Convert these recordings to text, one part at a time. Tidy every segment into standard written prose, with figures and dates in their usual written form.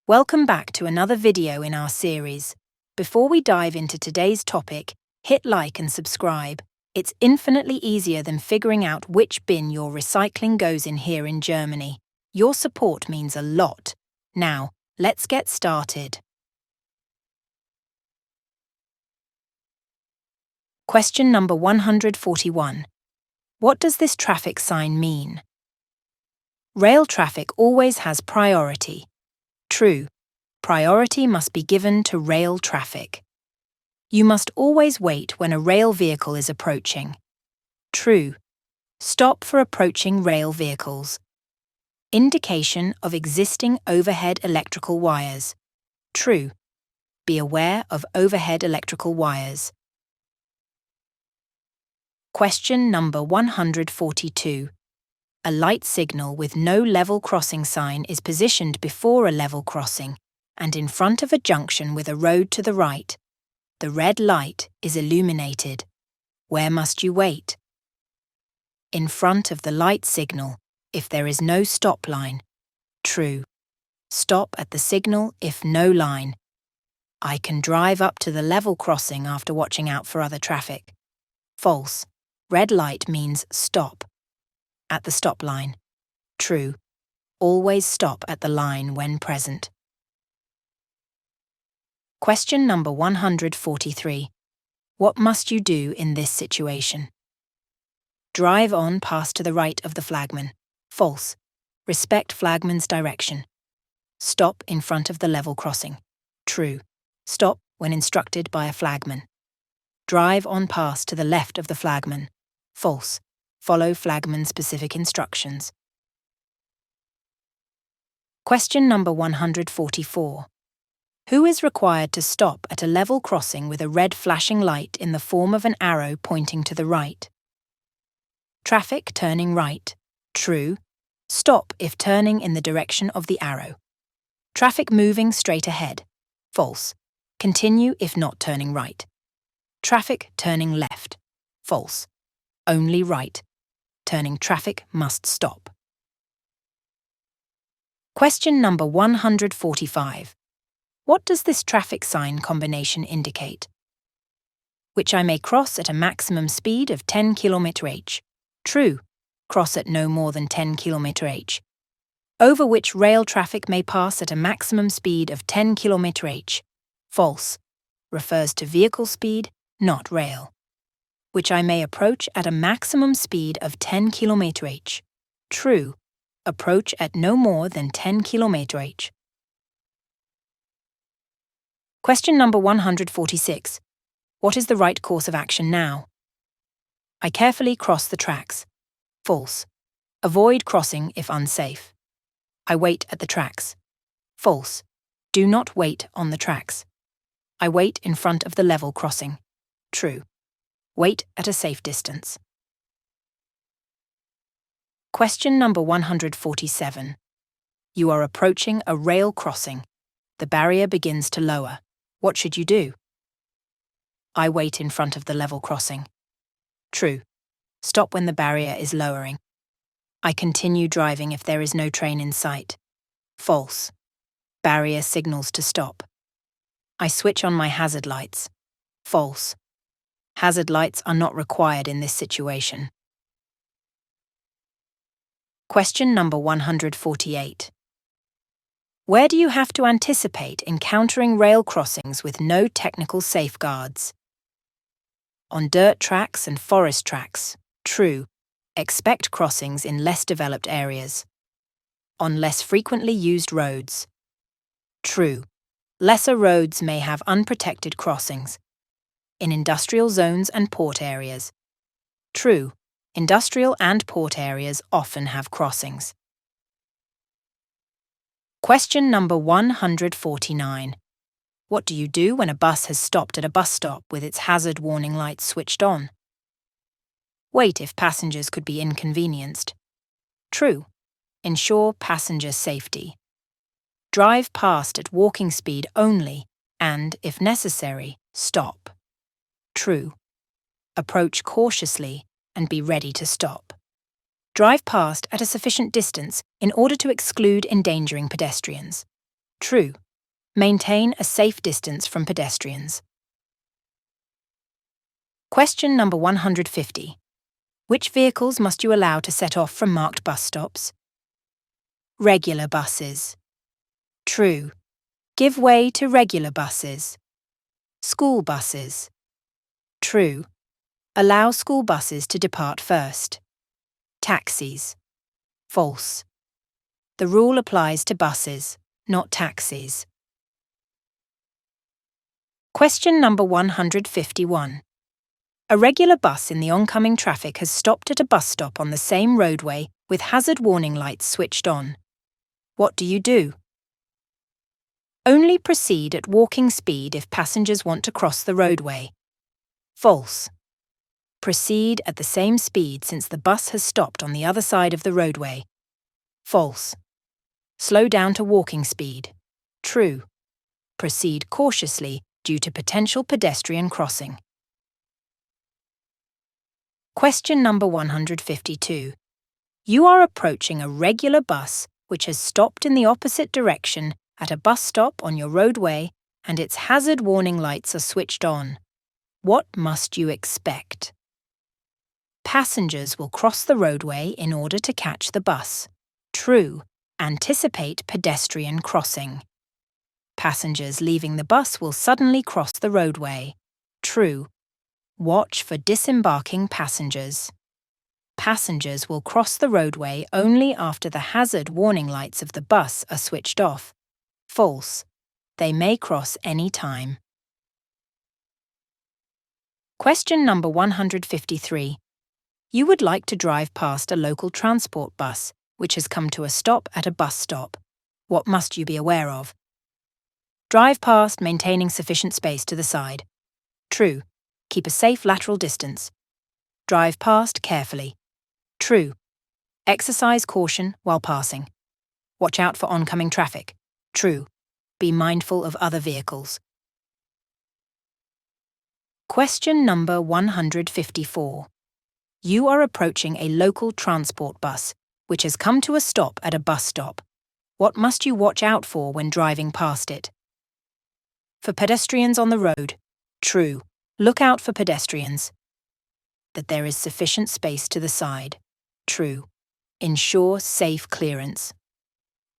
Welcome back to another video in our series. Before we dive into today's topic, hit like and subscribe. It's infinitely easier than figuring out which bin your recycling goes in here in Germany. Your support means a lot. Now, let's get started. Question number 141. What does this traffic sign mean? Rail traffic always has priority. True. Priority must be given to rail traffic. You must always wait when a rail vehicle is approaching. True. Stop for approaching rail vehicles. Indication of existing overhead electrical wires. True. Be aware of overhead electrical wires. Question number 142. A light signal with no level crossing sign is positioned before a level crossing and in front of a junction with a road to the right. The red light is illuminated. Where must you wait? In front of the light signal, if there is no stop line. True. Stop at the signal if no line. I can drive up to the level crossing after watching out for other traffic. False. Red light means stop. At the stop line. True. Always stop at the line when present. Question number 143. What must you do in this situation? Drive on past to the right of the flagman. False. Respect flagman's direction. Stop in front of the level crossing. True. Stop when instructed by a flagman. Drive on past to the left of the flagman. False. Follow flagman's specific instructions. Question number 144. Who is required to stop at a level crossing with a red flashing light in the form of an arrow pointing to the right? Traffic turning right. True. Stop if turning in the direction of the arrow. Traffic moving straight ahead. False. Continue if not turning right. Traffic turning left. False. Only right. Turning traffic must stop. Question number 145. What does this traffic sign combination indicate? Which I may cross at a maximum speed of 10 km/h. True. Cross at no more than 10 km/h. Over which rail traffic may pass at a maximum speed of 10 km/h. False. Refers to vehicle speed, not rail. Which I may approach at a maximum speed of 10 km/h. True. Approach at no more than 10 km/h. Question number 146. What is the right course of action now? I carefully cross the tracks. False. Avoid crossing if unsafe. I wait at the tracks. False. Do not wait on the tracks. I wait in front of the level crossing. True. Wait at a safe distance. Question number 147. You are approaching a rail crossing. The barrier begins to lower. What should you do? I wait in front of the level crossing. True. Stop when the barrier is lowering. I continue driving if there is no train in sight. False. Barrier signals to stop. I switch on my hazard lights. False. Hazard lights are not required in this situation. Question number 148. Where do you have to anticipate encountering rail crossings with no technical safeguards? On dirt tracks and forest tracks. True. Expect crossings in less developed areas. On less frequently used roads. True. Lesser roads may have unprotected crossings. In industrial zones and port areas. True. Industrial and port areas often have crossings. Question number 149. What do you do when a bus has stopped at a bus stop with its hazard warning lights switched on? Wait if passengers could be inconvenienced. True. Ensure passenger safety. Drive past at walking speed only and, if necessary, stop. True. Approach cautiously and be ready to stop. Drive past at a sufficient distance in order to exclude endangering pedestrians. True. Maintain a safe distance from pedestrians. Question number 150. Which vehicles must you allow to set off from marked bus stops? Regular buses. True. Give way to regular buses. School buses. True. Allow school buses to depart first. Taxis. False. The rule applies to buses, not taxis. Question number 151. A regular bus in the oncoming traffic has stopped at a bus stop on the same roadway with hazard warning lights switched on. What do you do? Only proceed at walking speed if passengers want to cross the roadway. False. Proceed at the same speed since the bus has stopped on the other side of the roadway. False. Slow down to walking speed. True. Proceed cautiously due to potential pedestrian crossing. Question number 152. You are approaching a regular bus which has stopped in the opposite direction at a bus stop on your roadway and its hazard warning lights are switched on. What must you expect? Passengers will cross the roadway in order to catch the bus. True. Anticipate pedestrian crossing. Passengers leaving the bus will suddenly cross the roadway. True. Watch for disembarking passengers. Passengers will cross the roadway only after the hazard warning lights of the bus are switched off. False. They may cross any time. Question number 153. You would like to drive past a local transport bus which has come to a stop at a bus stop. What must you be aware of? Drive past maintaining sufficient space to the side. True. Keep a safe lateral distance. Drive past carefully. True. Exercise caution while passing. Watch out for oncoming traffic. True. Be mindful of other vehicles. Question number 154. You are approaching a local transport bus, which has come to a stop at a bus stop. What must you watch out for when driving past it? For pedestrians on the road. True. Look out for pedestrians. That there is sufficient space to the side. True. Ensure safe clearance.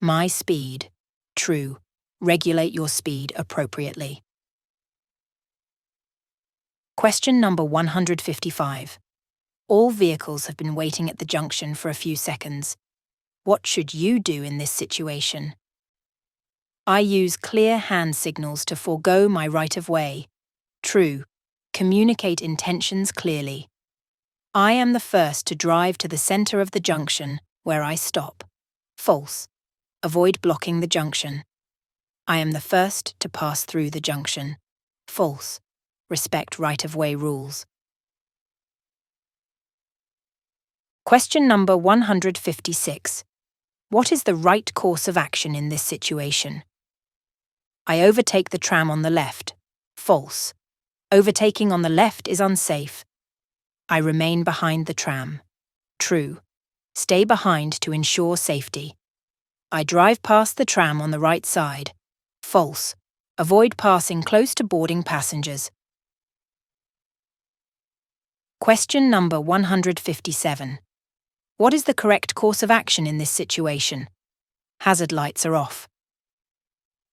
My speed. True. Regulate your speed appropriately. Question number 155. All vehicles have been waiting at the junction for a few seconds. What should you do in this situation? I use clear hand signals to forego my right-of-way. True. Communicate intentions clearly. I am the first to drive to the center of the junction, where I stop. False. Avoid blocking the junction. I am the first to pass through the junction. False. Respect right-of-way rules. Question number 156. What is the right course of action in this situation? I overtake the tram on the left. False. Overtaking on the left is unsafe. I remain behind the tram. True. Stay behind to ensure safety. I drive past the tram on the right side. False. Avoid passing close to boarding passengers. Question number 157. What is the correct course of action in this situation? Hazard lights are off.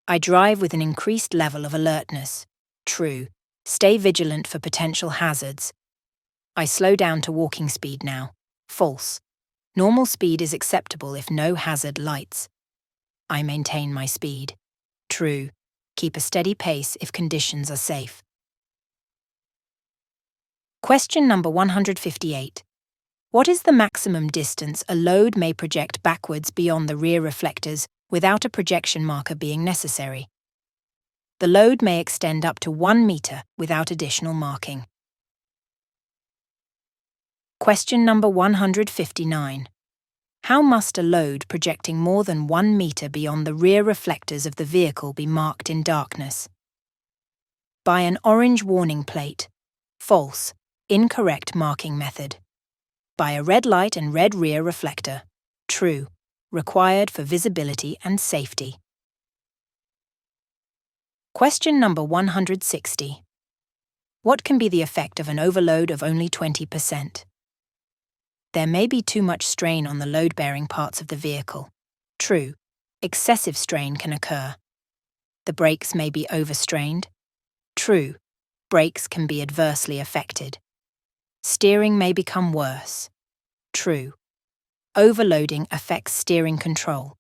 I drive with an increased level of alertness. True. Stay vigilant for potential hazards. I slow down to walking speed now. False. Normal speed is acceptable if no hazard lights. I maintain my speed. True. Keep a steady pace if conditions are safe. Question number 158. What is the maximum distance a load may project backwards beyond the rear reflectors without a projection marker being necessary? The load may extend up to 1 meter without additional marking. Question number 159. How must a load projecting more than 1 meter beyond the rear reflectors of the vehicle be marked in darkness? By an orange warning plate. False. Incorrect marking method. By a red light and red rear reflector. True. Required for visibility and safety. Question number 160. What can be the effect of an overload of only 20%? There may be too much strain on the load-bearing parts of the vehicle. True, excessive strain can occur. The brakes may be overstrained. True, brakes can be adversely affected. Steering may become worse. True, overloading affects steering control.